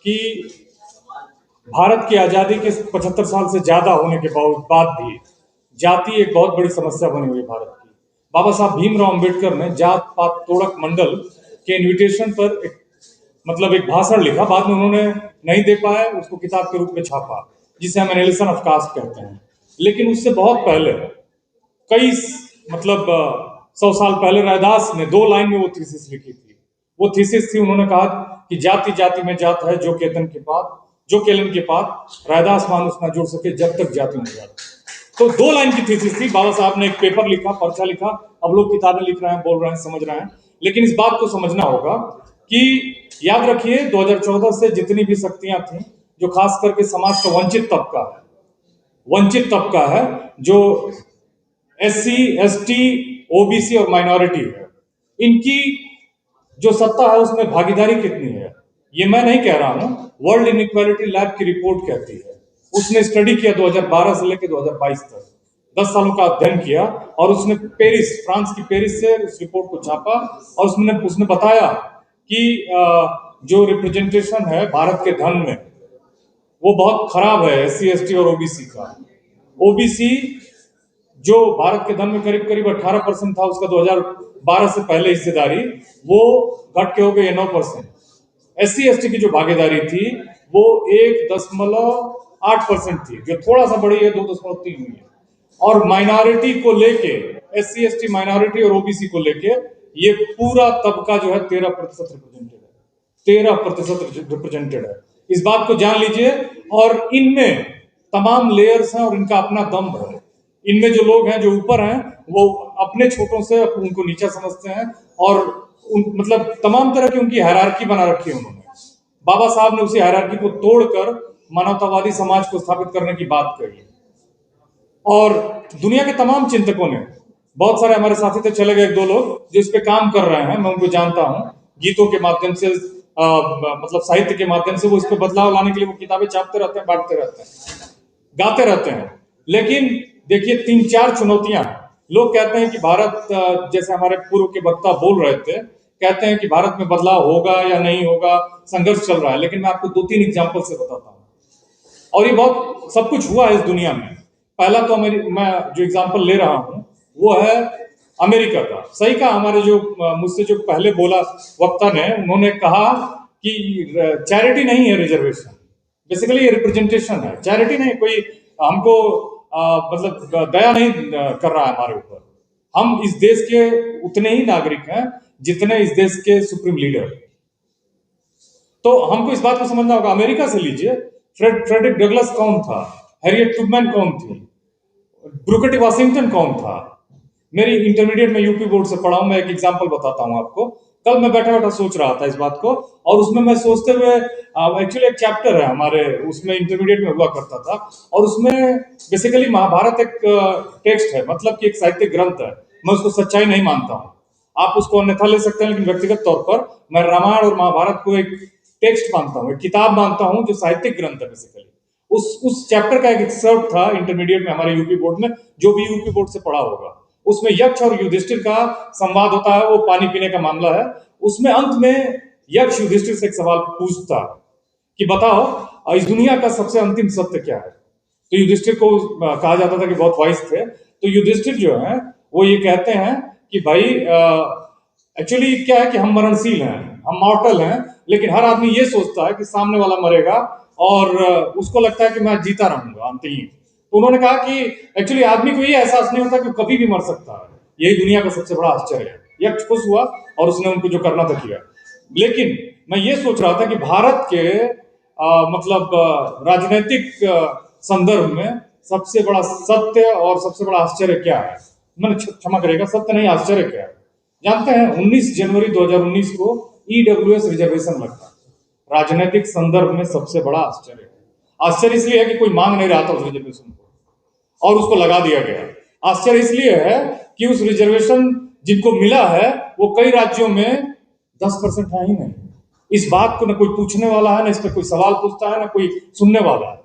कि भारत की आज़ादी के 75 साल से ज़्यादा होने के बाद भी जाति एक बहुत बड़ी समस्या बनी हुई है भारत की। बाबा साहब भीमराव अंबेडकर ने जात पात तोड़क मंडल के इनविटेशन पर एक भाषण लिखा। बाद में उन्होंने नहीं दे पाए, उसको किताब के रूप में छापा, जिसे हम एनालिसिस ऑफ कास्ट कहते हैं। लेकिन उससे बहुत पहले कई 100 साल पहले रैदास ने 2 लाइन में वो थीसिस लिखी थी। वो थीसिस थी, उन्होंने कहा कि जाति जाति में जात है, जो केलन के पात रैदास मानुस ना जोड़ सके जब तक जाति में जात। तो 2 लाइन की थीसिस थी। बाबा साहब ने एक पेपर लिखा, पर्चा लिखा। अब लोग किताबें लिख रहे हैं, बोल रहे हैं, समझ रहे हैं। लेकिन इस बात को समझना होगा कि याद रखिए 2014 से जितनी भी शक्तियां थी, जो खास करके समाज का वंचित तबका है, जो SC, ST, OBC और माइनॉरिटी है, इनकी जो सत्ता है उसमें भागीदारी कितनी है, ये मैं नहीं कह रहा हूं, वर्ल्ड इनइक्वालिटी लैब की रिपोर्ट कहती है। उसने स्टडी किया 2012 से लेकर 2022 तक, 10 सालों का अध्ययन किया, और उसने फ्रांस की पेरिस से उस रिपोर्ट को छापा, और उसने बताया कि जो रिप्रेजेंटेशन है भारत के धन में वो बहुत खराब है SC, ST और OBC का। OBC जो भारत के धन में करीब 18% था, उसका 2012 से पहले हिस्सेदारी वो घट के हो गई 9%। SC, ST की जो भागीदारी थी वो 1.8% थी, जो थोड़ा सा बढ़ी है, 2.3 हुई है। और माइनॉरिटी को लेके, SC, ST माइनॉरिटी और OBC को लेके ये पूरा तबका जो है 13% रिप्रेजेंटेड है। इस बात को जान लीजिए। और इनमें तमाम लेयर्स हैं और इनका अपना दम है। इनमें जो लोग हैं, जो ऊपर हैं, वो अपने छोटों से उनको नीचा समझते हैं, और तमाम तरह की उनकी हायरार्की बना रखी है उन्होंने। बाबा साहब ने उसी हायरार्की को तोड़कर मानवतावादी समाज को स्थापित करने की बात कही। और दुनिया के तमाम चिंतकों ने, बहुत सारे हमारे साथी थे, चले गए 1-2 लोग जो इस पे काम कर रहे हैं, मैं उनको जानता हूं, गीतों के माध्यम से, साहित्य के माध्यम से वो इस पे बदलाव लाने के लिए वो किताबें छापते रहते हैं, बांटते रहते हैं, गाते रहते हैं। लेकिन देखिए 3-4 चुनौतियां हैं। लोग कहते हैं कि भारत, जैसे हमारे पूर्व के वक्ता बोल रहे थे, कहते हैं कि भारत में बदलाव होगा या नहीं होगा, संघर्ष चल रहा है। लेकिन मैं आपको 2-3 एग्जाम्पल से बताता हूँ, और ये बहुत सब कुछ हुआ है इस दुनिया में। पहला तो मैं जो एग्जाम्पल ले रहा हूं वो है अमेरिका का। सही कहा हमारे जो मुझसे जो पहले बोला वक्ता ने, उन्होंने कहा कि चैरिटी नहीं है रिजर्वेशन, बेसिकली ये रिप्रेजेंटेशन है, चैरिटी नहीं। कोई हमको दया नहीं कर रहा है हमारे ऊपर। हम इस देश के उतने ही नागरिक हैं जितने इस देश के सुप्रीम लीडर। तो हमको इस बात को समझना होगा। अमेरिका से लीजिए, फ्रेडरिक डगलस कौन था, हैरियट ट्रूमैन कौन थी, ब्रूकर टी वॉशिंगटन कौन था। मेरी इंटरमीडिएट में यूपी बोर्ड से पढ़ा हूं। मैं एक एग्जांपल बताता हूं आपको। कल मैं बैठा बैठा सोच रहा था इस बात को, और उसमें मैं सोचते हुए, एक्चुअली एक चैप्टर है हमारे, उसमें इंटरमीडिएट में हुआ करता था, और उसमें बेसिकली महाभारत एक टेक्स्ट है, मतलब कि एक साहित्यिक ग्रंथ है। मैं उसको सच्चाई नहीं मानता हूँ, आप उसको अन्यथा ले सकते हैं, लेकिन व्यक्तिगत तौर पर मैं रामायण और महाभारत को एक टेक्स्ट मानता हूँ, एक किताब मानता हूँ, जो साहित्यिक ग्रंथ है बेसिकली। उस चैप्टर का एक एक्सर्प्ट था इंटरमीडिएट में हमारे यूपी बोर्ड में, जो भी यूपी बोर्ड से पढ़ा होगा। उसमें यक्ष और युधिष्ठिर का संवाद होता है, वो पानी पीने का मामला है। उसमें अंत में यक्ष युधिष्ठिर से एक सवाल पूछता कि बताओ इस दुनिया का सबसे अंतिम सत्य क्या है। तो युधिष्ठिर को कहा जाता था कि बहुत वाइस थे। तो युधिष्ठिर जो है वो ये कहते हैं कि भाई एक्चुअली क्या है कि हम मरणशील हैं, हम मॉर्टल हैं, लेकिन हर आदमी ये सोचता है कि सामने वाला मरेगा, और उसको लगता है कि मैं जीता रहूंगा अंतहीन। तो उन्होंने कहा कि एक्चुअली आदमी को ये एहसास नहीं होता कि कभी भी मर सकता है। यही दुनिया का सबसे बड़ा आश्चर्य है। यक्ष खुश हुआ और उसने उनको जो करना था किया। लेकिन मैं ये सोच रहा था कि भारत के राजनीतिक संदर्भ में सबसे बड़ा सत्य और सबसे बड़ा आश्चर्य क्या है। मैंने क्षमा करेगा, सत्य नहीं, आश्चर्य क्या है। जानते हैं 19 जनवरी 2019 को EWS रिजर्वेशन लगा। राजनीतिक संदर्भ में सबसे बड़ा आश्चर्य है। आश्चर्य इसलिए है कि कोई मांग नहीं रहा था उस रिजर्वेशन को और उसको लगा दिया गया। आश्चर्य इसलिए है कि उस रिजर्वेशन जिनको मिला है वो कई राज्यों में 10% है ही नहीं। इस बात को न कोई पूछने वाला है, न इस पर कोई सवाल पूछता है, न कोई सुनने वाला है।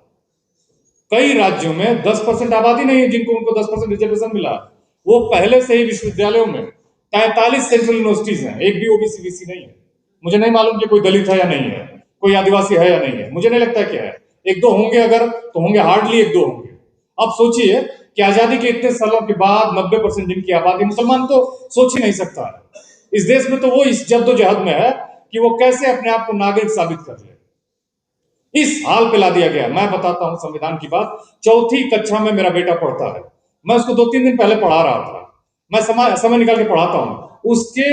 कई राज्यों में 10% आबादी नहीं है जिनको उनको 10% रिजर्वेशन मिला है। वो पहले से ही विश्वविद्यालयों में 43 सेंट्रल यूनिवर्सिटीज हैं, एक भी OBC BC नहीं है। मुझे नहीं मालूम कि कोई दलित है या नहीं है, कोई आदिवासी है या नहीं है, मुझे नहीं लगता क्या है। एक दो होंगे, अगर तो होंगे, हार्डली एक दो होंगे। अब सोचिए कि आजादी के इतने सालों के बाद 90% जिनकी आबादी मुसलमान, तो सोच ही नहीं सकता है। इस देश में तो वो इस जद्दोजहद में है कि वो कैसे अपने आप को नागरिक साबित कर ले। इस हाल पे ला दिया गया। मैं बताता हूं संविधान की बात। चौथी कक्षा में मेरा बेटा पढ़ता है, मैं उसको 2-3 दिन पहले पढ़ा रहा था। मैं समय निकाल के पढ़ाता हूं। उसके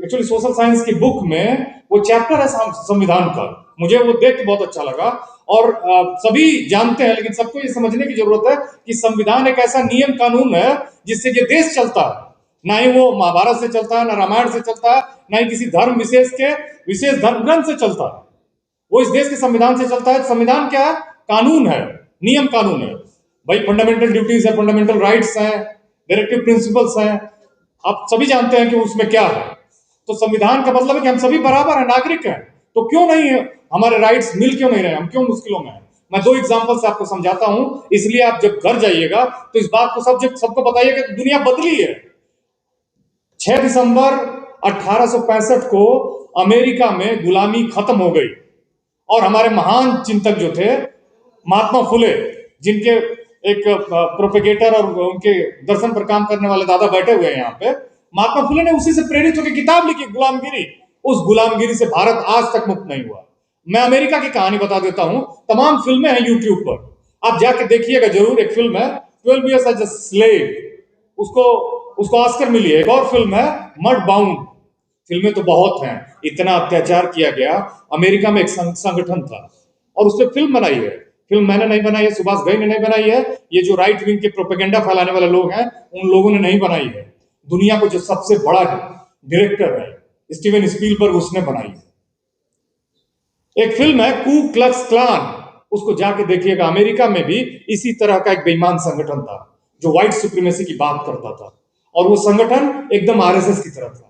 एक्चुअली सोशल साइंस की बुक में वो चैप्टर है संविधान का। मुझे वो देख के बहुत अच्छा लगा। और सभी जानते हैं, लेकिन सबको ये समझने की जरूरत है कि संविधान एक ऐसा नियम कानून है जिससे ये देश चलता है। ना ही वो महाभारत से चलता है, ना रामायण से चलता है, ना ही किसी धर्म विशेष के विशेष धर्म ग्रंथ से चलता है। वो इस देश के संविधान से चलता है। संविधान क्या है? कानून है, नियम कानून है भाई। फंडामेंटल ड्यूटीज है, फंडामेंटल राइट्स हैं, डायरेक्टिव प्रिंसिपल्स हैं। आप सभी जानते हैं कि उसमें क्या है। तो संविधान का मतलब है कि हम सभी बराबर हैं, नागरिक हैं। तो क्यों नहीं है हमारे राइट्स मिल क्यों नहीं रहे? हम क्यों मुश्किलों में हैं? मैं 2 एग्जांपल से आपको समझाता हूं, इसलिए आप जब घर जाइएगा तो इस बात को सबको बताइएगा कि दुनिया बदली है। 6 दिसंबर 1865 को अमेरिका में गुलामी खत्म हो गई और हमारे महान चिंतक जो थे महात्मा फुले, जिनके एक प्रोपेगेटर और उनके दर्शन पर काम करने वाले दादा बैठे हुए हैं यहाँ पे, महात्मा फुले ने उसी से प्रेरित होकर किताब लिखी, गुलामगिरी। उस गुलामगिरी से भारत आज तक मुक्त नहीं हुआ। मैं अमेरिका की कहानी बता देता हूं। तमाम फिल्में हैं यूट्यूब पर, आप जाके देखिएगा जरूर। एक फिल्म है 12 Years as a Slave, उसको ऑस्कर मिली है। एक और फिल्म है मड बाउंड। फिल्में तो बहुत हैं। इतना अत्याचार किया गया। अमेरिका में एक संगठन था और उसने फिल्म बनाई है। फिल्म मैंने नहीं बनाई है, सुभाष घई ने नहीं बनाई है, ये जो राइट विंग के प्रोपेगेंडा फैलाने वाले लोग हैं उन लोगों ने नहीं बनाई है। दुनिया को जो सबसे बड़ा डायरेक्टर है स्टीवन स्पीलबर्ग, उसने बनाई है। एक फिल्म है कू क्लक्स क्लान, उसको जाके देखिएगा। अमेरिका में भी इसी तरह का एक बेईमान संगठन था जो व्हाइट सुप्रीमेसी की बात करता था, और वो संगठन एकदम आरएसएस की तरह था।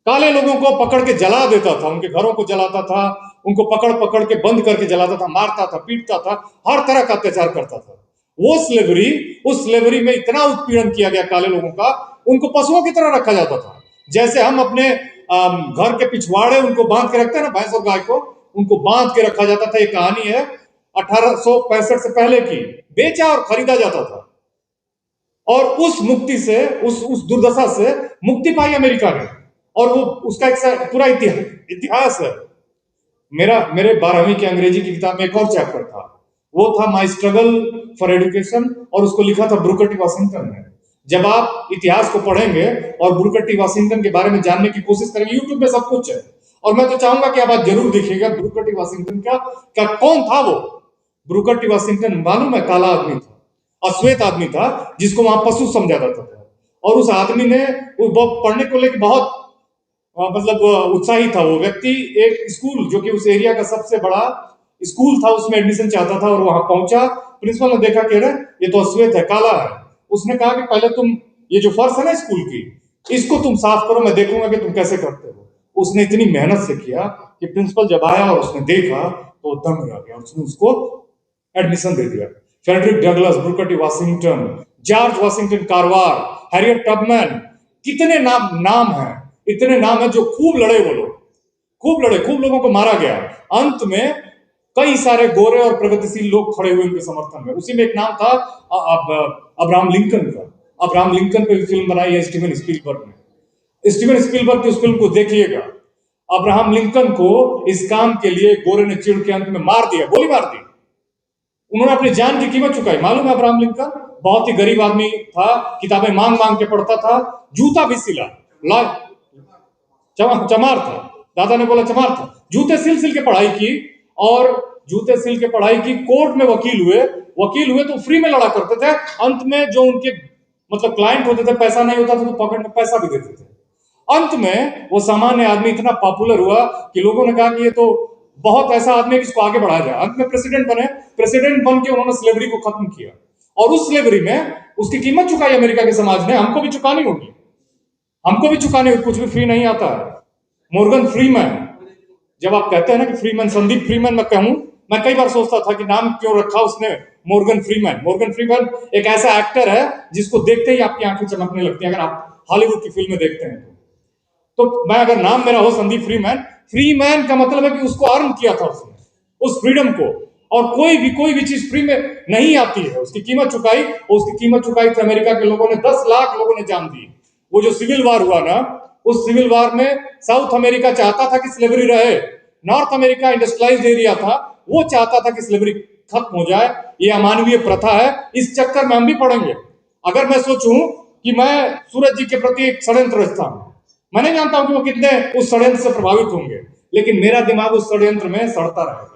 काले लोगों को पकड़ के जला देता था, उनके घरों को जलाता था, उनको पकड़ पकड़ के बंद करके जलाता था, मारता था, पीटता था, हर तरह का अत्याचार करता था। वो स्लेवरी, उस स्लेवरी में इतना उत्पीड़न किया गया काले लोगों का, उनको पशुओं की तरह रखा जाता था। जैसे हम अपने घर के पिछवाड़े उनको बांध के रखते हैं ना, भैंस और गाय को, उनको बांध के रखा जाता था। ये कहानी है 1865 से पहले की। बेचा और खरीदा जाता था। और उस मुक्ति से, उस दुर्दशा से मुक्ति पाई अमेरिका ने। और वो उसका एक पूरा इतिहास है। मेरे 12वीं की अंग्रेजी की किताब में एक और चैप्टर था, वो था माई स्ट्रगल फॉर एजुकेशन, और उसको लिखा था ब्रूकर टी वाशिंगटन ने। जब आप इतिहास को पढ़ेंगे और ब्रूकर टी वाशिंगटन के बारे में जानने की कोशिश करेंगे, यूट्यूब में सब कुछ है। और मैं तो चाहूंगा कि आप आज जरूर देखिएगा ब्रूकर टी वाशिंगटन का कौन था वो। ब्रूकर टी वाशिंगटन मालूम है, काला आदमी था, अश्वेत आदमी था, जिसको वहां पशु समझा जाता था। और उस आदमी ने पढ़ने को लेकर बहुत मतलब उत्साही था। वो व्यक्ति एक स्कूल जो कि उस एरिया का सबसे बड़ा स्कूल था, उसमें एडमिशन चाहता था, और वहां पहुंचा। प्रिंसिपल ने देखा कि ये तो अश्वेत है, काला है। उसने कहा कि पहले तुम ये जो फर्श है ना स्कूल की, इसको तुम साफ करो, मैं देखूंगा कि तुम कैसे करते हो। उसने इतनी मेहनत से किया कि प्रिंसिपल जब आया और उसने देखा तो दंग रह गया। उसने उसको एडमिशन दे दिया। Frederick Douglass, Booker T Washington, George Washington Carver, Harriet Tubman, कितने नाम हैं, इतने नाम हैं जो खूब लड़े। वो लोग खूब लड़े, खूब लोगों को मारा गया। अंत में कई सारे गोरे और प्रगतिशील लोग खड़े हुए उनके समर्थन में। उसी में एक नाम था अब्राहम लिंकन का। अब्राहम लिंकन पे फिल्म बनाई है स्टीवन स्पीलबर्ग ने। स्टीवन स्पीलबर्ग की उस फिल्म को देखिएगा। अब्राहम लिंकन को इस काम के लिए गोरे ने चिढ़ के अंत में मार दिया, गोली मार दी। उन्होंने अपनी जान की कीमत चुकाई। मालूम है, अब्राहम लिंकन बहुत ही गरीब आदमी था, किताबें मांग मांग के पढ़ता था, जूता भी सिला, चमार था। दादा ने बोला चमार था। जूते सिल सिल के पढ़ाई की, और जूते सिल के पढ़ाई की, कोर्ट में वकील हुए तो फ्री में लड़ा करते थे। अंत में जो उनके मतलब क्लाइंट होते थे, पैसा नहीं होता था तो पॉकेट में पैसा भी देते थे। अंत में वो सामान्य आदमी इतना पॉपुलर हुआ कि लोगों ने कहा कि ये तो बहुत ऐसा आदमी है कि इसको आगे बढ़ाया जाए। अंत में प्रेसिडेंट बने। प्रेसिडेंट बन के उन्होंने स्लेवरी को खत्म किया, और उस स्लेवरी में उसकी कीमत चुकाई अमेरिका के समाज ने। हमको भी चुकानी होगी, हमको भी चुकाने होगी, कुछ भी फ्री नहीं आता है। मॉर्गन फ्रीमैन, जब आप कहते हैं ना कि फ्रीमैन, संदीप फ्रीमैन मैं कहूं, मैं कई बार सोचता था कि नाम क्यों रखा उसने मॉर्गन फ्रीमैन। मॉर्गन फ्रीमैन एक ऐसा एक्टर है जिसको देखते ही आपकी आंखें चमकने लगती हैं, अगर आप हॉलीवुड की फिल्में देखते हैं तो। तो मैं अगर नाम मेरा हो संदीप फ्रीमैन, फ्रीमैन का मतलब है कि उसको अर्न किया था उसने उस फ्रीडम को। और कोई भी चीज फ्री में नहीं आती है, उसकी कीमत चुकाई। और उसकी कीमत चुकाई थी अमेरिका के लोगों ने, 10 लाख लोगों ने जान दी। वो जो सिविल वार हुआ ना, उस सिविल वार में साउथ अमेरिका चाहता था कि स्लेवरी रहे, नॉर्थ अमेरिका इंडस्ट्रियलाइज्ड एरिया था, वो चाहता था कि स्लेवरी खत्म हो जाए। ये अमानवीय प्रथा है, इस चक्कर में हम भी पड़ेंगे। अगर मैं सोचूं कि मैं सूरज जी के प्रति एक षड्यंत्र रचता हूं, मैं नहीं जानता हूं कि वो कितने उस षड्यंत्र से प्रभावित होंगे, लेकिन मेरा दिमाग उस षड्यंत्र में सड़ता रहेगा।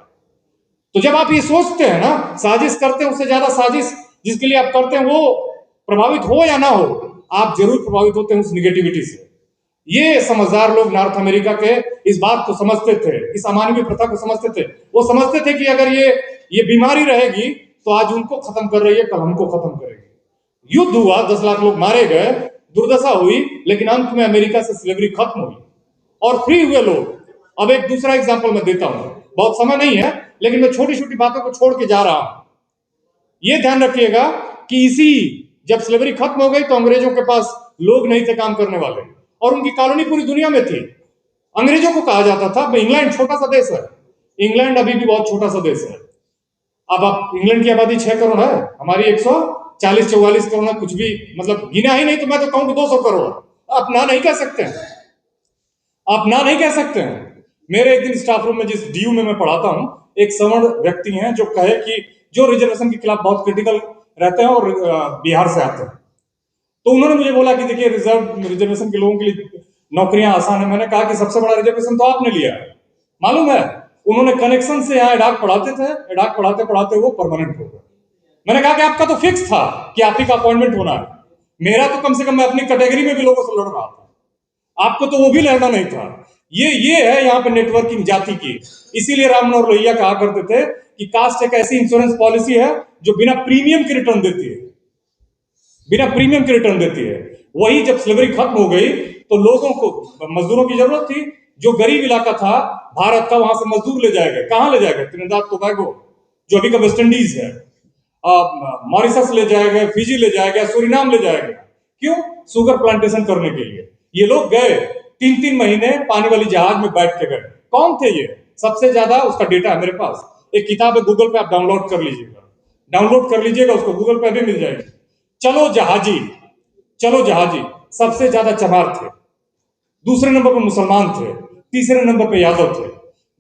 तो जब आप ये सोचते हैं ना, साजिश करते हैं, उससे ज्यादा साजिश जिसके लिए आप करते हैं वो प्रभावित हो या ना हो, आप जरूर प्रभावित होते हैं उस निगेटिविटी से। ये समझदार लोग नॉर्थ अमेरिका के इस बात को समझते थे, इस अमानवीय प्रथा को समझते थे। वो समझते थे कि अगर ये बीमारी रहेगी तो आज उनको खत्म कर रही है, कल हमको खत्म करेगी। युद्ध हुआ, 10 लाख लोग मारे गए, दुर्दशा हुई, लेकिन अंत में अमेरिका से स्लेवरी खत्म हुई और फ्री हुए लोग। अब एक दूसरा एग्जाम्पल मैं देता हूं, बहुत समय नहीं है, लेकिन मैं छोटी छोटी बातों को छोड़ के जा रहा हूं। ये ध्यान रखिएगा कि जब स्लेवरी खत्म हो गई तो अंग्रेजों के पास लोग नहीं थे काम करने वाले, और उनकी कॉलोनी पूरी दुनिया में थी। अंग्रेजों को कहा जाता था, इंग्लैंड छोटा सा देश है, इंग्लैंड अभी भी बहुत छोटा सा देश है। अब आप, इंग्लैंड की आबादी 6 करोड़ है, हमारी 140-44 करोड़ है, कुछ भी मतलब गिना ही नहीं तो मैं तो कहूं कि 200 करोड़। आप ना नहीं कह सकते हैं, आप ना नहीं कह सकते हैं। मेरे एक दिन स्टाफ रूम में, जिस डीयू में मैं पढ़ाता हूं, एक सवर्ण व्यक्ति हैं जो कहे कि जो रिजर्वेशन के खिलाफ बहुत क्रिटिकल रहते हैं और बिहार से आते हैं, तो उन्होंने मुझे बोला कि देखिए रिजर्वेशन के लोगों के लिए नौकरियां आसान है। मैंने कहा कि सबसे बड़ा रिजर्वेशन तो आपने लिया है, मालूम है। उन्होंने कनेक्शन से यहाँ एडाक पढ़ाते थे, एडाक पढ़ाते पढ़ाते वो परमानेंट हो गए। मैंने कहा कि आपका तो फिक्स था कि आप ही का अपॉइंटमेंट होना है, मेरा तो कम से कम मैं अपनी कैटेगरी में भी लोगों से लड़ रहा था, आपको तो वो भी लड़ना नहीं था। ये है यहाँ पे नेटवर्किंग जाति की। इसीलिए राम मनोहर लोहिया कहा करते थे कि कास्ट एक ऐसी इंश्योरेंस पॉलिसी है जो बिना प्रीमियम के रिटर्न देती है, बिना प्रीमियम के रिटर्न देती है। वही जब स्लेवरी खत्म हो गई तो लोगों को मजदूरों की जरूरत थी। जो गरीब इलाका था भारत का, वहां से मजदूर ले जाएगा, कहां ले जाएगा? त्रिनिदाद टोबैगो, जो अभी का वेस्ट इंडीज है, मॉरिशस ले जाएगा, फिजी ले जाएगा, सूरीनाम ले जाएगा। क्यों? शुगर प्लांटेशन करने के लिए। ये लोग गए, 3-3 महीने पानी वाली जहाज में बैठ के गए। कौन थे ये? सबसे ज्यादा उसका डेटा है मेरे पास, एक किताब है, गूगल पे आप डाउनलोड कर लीजिएगा, डाउनलोड कर लीजिएगा, उसको गूगल पे भी मिल जाएगी। चलो जहाजी, चलो जहाजी सबसे ज्यादा चमार थे, दूसरे नंबर पर मुसलमान थे, तीसरे नंबर पे यादव थे।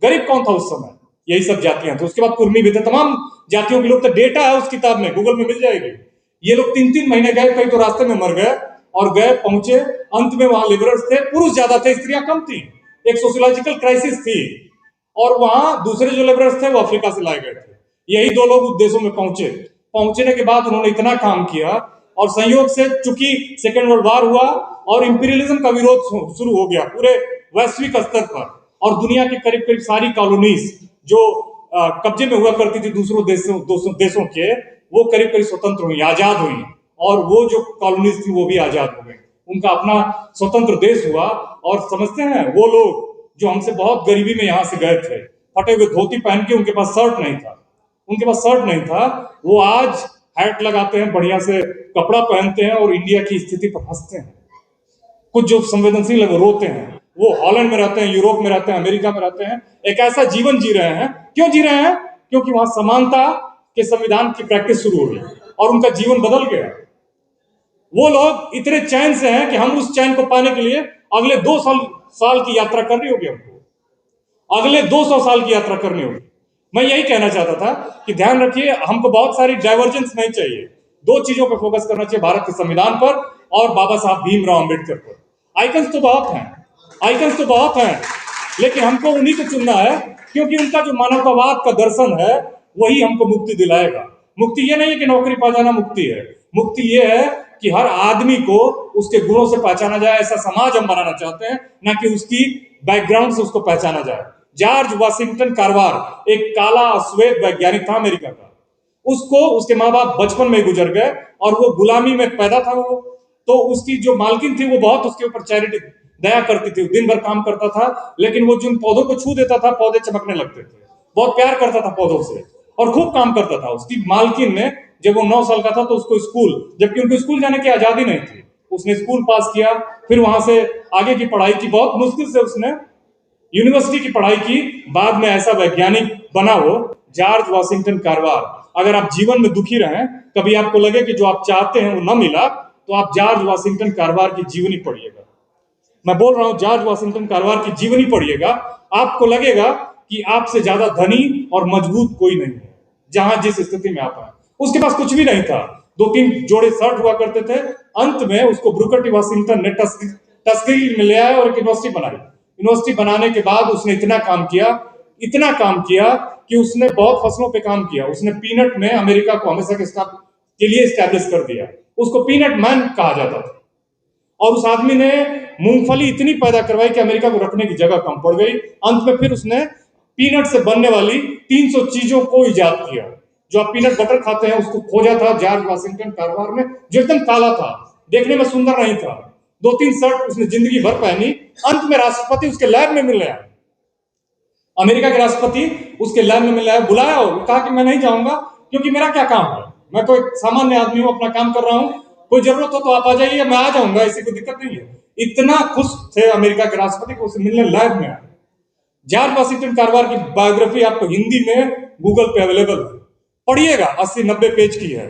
गरीब कौन था उस समय? यही सब जातियां थी। उसके बाद कुर्मी भी थे, तमाम जातियों के लोग थे। डेटा है उस किताब में, गूगल में मिल जाएगी। ये लोग 3-3 महीने गए, कई तो रास्ते में मर गए, और गए पहुंचे, अंत में वहां लिबरल्स थे, पुरुष ज्यादा थे, स्त्रियां कम थी। एक सोशियोलॉजिकल क्राइसिस थी, और वहां दूसरे जो लिबरल्स थे वो अफ्रीका से लाए गए थे। यही दो लोग उस देशों में पहुंचे। पहुंचने के बाद उन्होंने इतना काम किया, और संयोग से चूंकि सेकेंड वर्ल्ड वॉर हुआ और इंपीरियलिज्म का विरोध शुरू हो गया पूरे वैश्विक स्तर पर, और दुनिया की करीब करीब सारी कॉलोनीज जो कब्जे में हुआ करती थी दूसरों देशों के, वो करीब करीब स्वतंत्र हुई, आजाद हुई। और वो जो कॉलोनीज थी वो भी आजाद हो गई, उनका अपना स्वतंत्र देश हुआ। और समझते हैं, वो लोग जो हमसे बहुत गरीबी में यहां से गए थे, फटे हुए धोती पहन के, उनके पास शर्ट नहीं था, उनके पास शर्ट नहीं था, वो आज हैट लगाते हैं, बढ़िया से कपड़ा पहनते हैं, और इंडिया की स्थिति पर हंसते हैं। कुछ जो संवेदनशील है वो रोते हैं। वो हॉलैंड में रहते हैं, यूरोप में रहते हैं, अमेरिका में रहते हैं, एक ऐसा जीवन जी रहे हैं। क्यों जी रहे हैं? क्योंकि वहां समानता के संविधान की प्रैक्टिस शुरू हुई और उनका जीवन बदल गया। वो लोग इतने चैन से हैं कि हम उस चैन को पाने के लिए अगले 200 साल की यात्रा करनी होगी हमको, अगले 200 साल की यात्रा करनी होगी। मैं यही कहना चाहता था कि ध्यान रखिए, हमको बहुत सारी डाइवर्जेंस नहीं चाहिए। 2 चीजों पर फोकस करना चाहिए, भारत के संविधान पर और बाबा साहब भीमराव अंबेडकर पर। आइकन्स तो बहुत हैं, आइकन्स तो बहुत हैं, लेकिन हमको उन्हीं को चुनना है, क्योंकि उनका जो मानवतावाद का दर्शन है वही हमको मुक्ति दिलाएगा। मुक्ति ये नहीं है कि नौकरी पा जाना मुक्ति है, मुक्ति ये है कि हर आदमी को उसके गुणों से पहचाना जाए। ऐसा समाज हम बनाना चाहते हैं, ना कि उसकी बैकग्राउंड से उसको पहचाना जाए। जॉर्ज वाशिंगटन कार्वर एक काला श्वेत वैज्ञानिक था अमेरिका का, उसको उसके माँ बाप बचपन में गुजर गए और वो गुलामी में पैदा था। वो तो उसकी जो मालकिन थी वो बहुत उसके ऊपर चैरिटी दया करती थी, दिन भर काम करता था, लेकिन वो जिन पौधों को छू देता था पौधे चमकने लगते थे। बहुत प्यार करता था पौधों से और खूब काम करता था। उसकी मालकिन ने, जब वो 9 साल का था तो उसको स्कूल, जबकि उनको स्कूल जाने की आजादी नहीं थी, उसने स्कूल पास किया, फिर वहां से आगे की पढ़ाई की, बहुत मुश्किल से उसने यूनिवर्सिटी की पढ़ाई की, बाद में ऐसा वैज्ञानिक बना वो जॉर्ज वाशिंगटन कार्वर। अगर आप जीवन में दुखी रहें, कभी आपको लगे कि जो आप चाहते हैं वो ना मिला, तो आप जॉर्ज वाशिंगटन कार्वर की जीवनी पढ़िएगा। मैं बोल रहा हूं, जॉर्ज वाशिंगटन कार्वर की जीवनी पढ़िएगा, आपको लगेगा कि आपसे ज्यादा धनी और मजबूत कोई नहीं है, जहां जिस स्थिति में आप हैं। उसके पास कुछ भी नहीं था, 2-3 जोड़े शर्ट हुआ करते थे। अंत में उसको ब्रूकर टी वाशिंगटन ने टस्करी में ले आया और एक यूनिवर्सिटी बनाई। यूनिवर्सिटी बनाने के बाद उसने इतना काम किया कि उसने बहुत फसलों पे काम किया। उसने पीनट में अमेरिका को हमेशा के लिए स्टैब्लिश कर दिया। उसको पीनट मैन कहा जाता था। और उस आदमी ने मूंगफली इतनी पैदा करवाई कि अमेरिका को रखने की जगह कम पड़ गई। अंत में फिर उसने पीनट से बनने वाली 300 चीजों को इजाद किया। जो आप पीनट बटर खाते हैं उसको खोजा था जॉर्ज वाशिंगटन कार्वर ने, जो एकदम काला था, देखने में सुंदर नहीं था। 2-3 शर्ट उसने जिंदगी भर पहनी। अंत में राष्ट्रपति उसके लैब में मिल आया, अमेरिका के राष्ट्रपति उसके लैब में मिला है, बुलाया और कहा कि मैं नहीं जाऊंगा क्योंकि मेरा क्या काम है, मैं तो एक सामान्य आदमी हूं, अपना काम कर रहा हूं, कोई जरूरत हो तो आप आ जाइए, मैं आ जाऊंगा, ऐसी कोई दिक्कत नहीं है। इतना खुश थे अमेरिका के राष्ट्रपति को उसे मिलने लैब में आए। जॉर्ज वाशिंगटन कार्वर की बायोग्राफी आपको हिंदी में गूगल पे अवेलेबल है, पढ़िएगा, 80-90 पेज की है।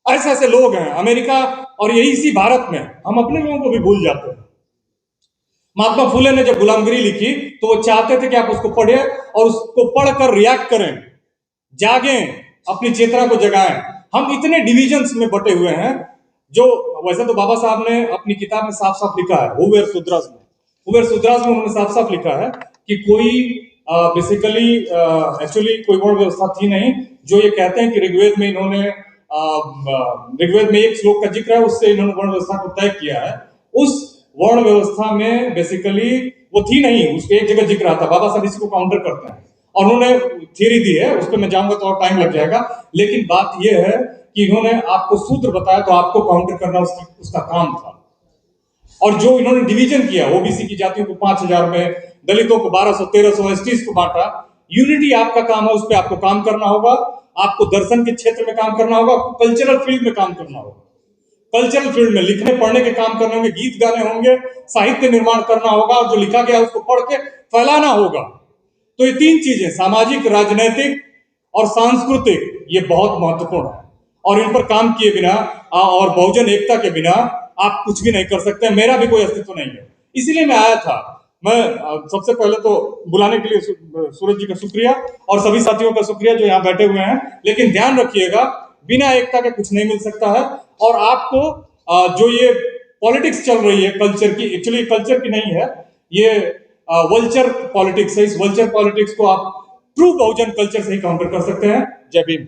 ऐसे ऐसे लोग हैं अमेरिका, और यही इसी भारत में हम अपने लोगों को भी भूल जाते हैं। महात्मा फुले ने जब गुलामगिरी लिखी तो वो चाहते थे कि आप उसको पढ़े और उसको पढ़कर रिएक्ट करें, जागें, अपनी चेतना को जगाएं। हम इतने डिविजन्स में बटे हुए हैं, जो वैसे तो बाबा साहब ने अपनी किताब में साफ साफ लिखा है, हुवेर सुद्रास में उन्होंने साफ साफ लिखा है कि कोई बेसिकली एक्चुअली कोई वर्ण व्यवस्था थी नहीं। जो ये कहते हैं कि ऋग्वेद में इन्होंने ऋग्वेद में एक श्लोक का जिक्र है, उससे इन्होंने वर्ण व्यवस्था को तय किया है। उस वर्ण व्यवस्था में बेसिकली वो थी नहीं, उसके एक जगह जिक्र आता। बाबा साहब इसी को काउंटर करते हैं और उन्होंने थ्योरी दी है, उस पर मैं जाऊंगा तो और टाइम लग जाएगा। लेकिन बात यह है कि इन्होंने आपको सूत्र बताया तो आपको काउंटर करना उसका काम था। और जो इन्होंने डिवीजन किया, ओबीसी की जातियों को 5000 में, दलितों को 1200-1300, एसटीज को बांटा, यूनिटी आपका काम है, उस पर आपको काम करना होगा। आपको दर्शन के क्षेत्र में काम करना होगा, आपको कल्चरल फील्ड में काम करना होगा, कल्चरल फील्ड में लिखने पढ़ने के काम करने होंगे, गीत गाने होंगे, साहित्य निर्माण करना होगा, और जो लिखा गया उसको पढ़ के फैलाना होगा। तो ये 3 चीजें, सामाजिक, राजनीतिक और सांस्कृतिक, ये बहुत महत्वपूर्ण है, और इन पर काम किए बिना और बहुजन एकता के बिना आप कुछ भी नहीं कर सकते। मेरा भी कोई अस्तित्व नहीं है, इसीलिए मैं आया था। मैं सबसे पहले तो बुलाने के लिए सूरज जी का शुक्रिया और सभी साथियों का शुक्रिया जो यहाँ बैठे हुए हैं। लेकिन ध्यान रखिएगा, बिना एकता के कुछ नहीं मिल सकता है। और आपको जो ये पॉलिटिक्स चल रही है कल्चर की, एक्चुअली कल्चर की नहीं है, ये वल्चर पॉलिटिक्स है। इस वल्चर पॉलिटिक्स को आप ट्रू बहुजन कल्चर से ही काउंटर कर सकते हैं। जय भीम।